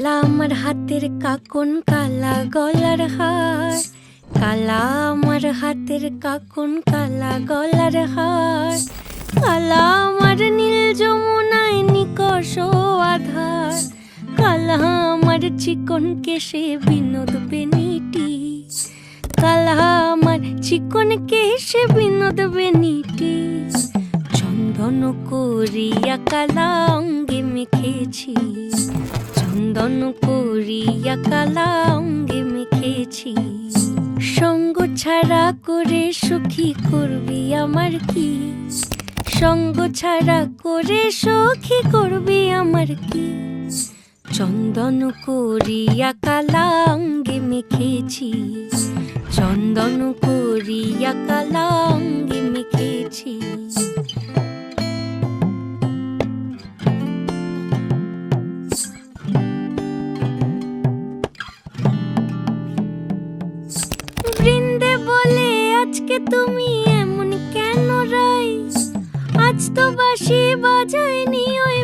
কালা আমার হাতের কাকন, কালা গলার হার। কালা আমার হাতের কাকন, কালা গলার হার। কালা আমার নীল যমুনায় নিকষ আধার। কালা আমার চিকন কেশে বিনোদ বেনিটি। কালা আমার চিকন কেশে বিনোদ বেনিটি। চন্দন করিয়া কালা অঙ্গে মেখেছি। চন্দন করিয়া কালা অঙ্গে মেখেছি। সঙ্গ ছাড়া করে সুখী করবি আমার কি? সঙ্গ ছাড়া করে সখী করবি আমার কি? চন্দন করিয়া কালা অঙ্গে মেখেছি। চন্দন করিয়া কালা অঙ্গে মেখেছি। বৃন্দে বলে আজকে তুমি এমন কেন রাই? আজ তো বাঁশি বাজায়নি ওই